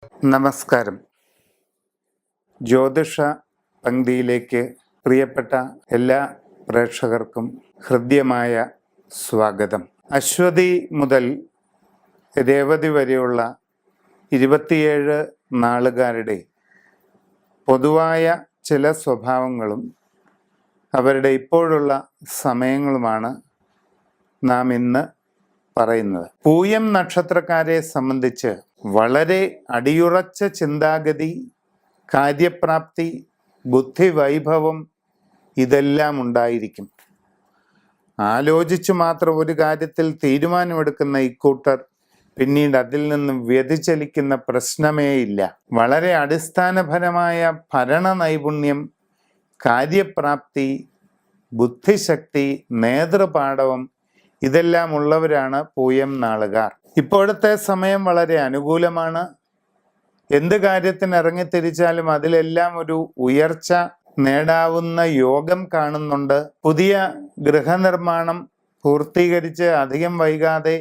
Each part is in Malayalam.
നമസ്കാരം. ജ്യോതിഷ പങ്ക്തിയിലേക്ക് പ്രിയപ്പെട്ട എല്ലാ പ്രേക്ഷകർക്കും ഹൃദ്യമായ സ്വാഗതം. അശ്വതി മുതൽ രേവതി വരെയുള്ള 27 നാളുകാരുടെ പൊതുവായ ചില സ്വഭാവങ്ങളും അവരുടെ ഇപ്പോഴുള്ള സമയങ്ങളുമാണ് നാം ഇന്ന് പറയുന്നത്. പൂയം നക്ഷത്രക്കാരെ സംബന്ധിച്ച് വളരെ അടിയുറച്ച ചിന്താഗതി, കാര്യപ്രാപ്തി, ബുദ്ധിവൈഭവം ഇതെല്ലാം ഉണ്ടായിരിക്കും. ആലോചിച്ചു മാത്രം ഒരു കാര്യത്തിൽ തീരുമാനമെടുക്കുന്ന ഇക്കൂട്ടർ പിന്നീട് അതിൽ നിന്നും വ്യതിചലിക്കുന്ന പ്രശ്നമേ ഇല്ല. വളരെ അടിസ്ഥാനപരമായ ഭരണ നൈപുണ്യം, കാര്യപ്രാപ്തി, ബുദ്ധിശക്തി, നേതൃപാടവം ഇതെല്ലാം ഉള്ളവരാണ് പൂയം നാളുകാർ. ഇപ്പോഴത്തെ സമയം വളരെ അനുകൂലമാണ്. എന്ത് കാര്യത്തിന് ഇറങ്ങിത്തിരിച്ചാലും അതിലെല്ലാം ഒരു ഉയർച്ച നേടാവുന്ന യോഗം കാണുന്നുണ്ട്. പുതിയ ഗൃഹനിർമ്മാണം പൂർത്തീകരിച്ച് അധികം വൈകാതെ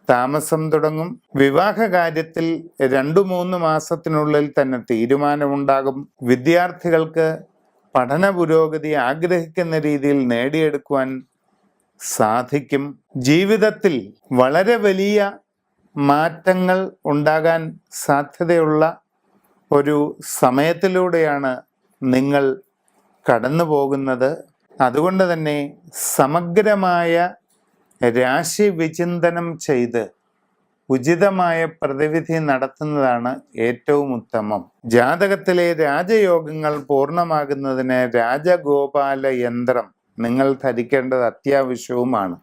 താമസം തുടങ്ങും. വിവാഹ കാര്യത്തിൽ 2-3 മാസത്തിനുള്ളിൽ തന്നെ തീരുമാനമുണ്ടാകും. വിദ്യാർത്ഥികൾക്ക് പഠന പുരോഗതി ആഗ്രഹിക്കുന്ന രീതിയിൽ നേടിയെടുക്കുവാൻ സാധിക്കും. ജീവിതത്തിൽ വളരെ വലിയ മാറ്റങ്ങൾ ഉണ്ടാകാൻ സാധ്യതയുള്ള ഒരു സമയത്തിലൂടെയാണ് നിങ്ങൾ കടന്നു പോകുന്നത്. അതുകൊണ്ട് തന്നെ സമഗ്രമായ രാശി വിചിന്തനം ചെയ്ത് ഉചിതമായ പ്രതിവിധി നടത്തുന്നതാണ് ഏറ്റവും ഉത്തമം. ജാതകത്തിലെ രാജയോഗങ്ങൾ പൂർണ്ണമാകുന്നതിന് രാജഗോപാല യന്ത്രം നിങ്ങൾ ധരിക്കേണ്ടത് അത്യാവശ്യവുമാണ്.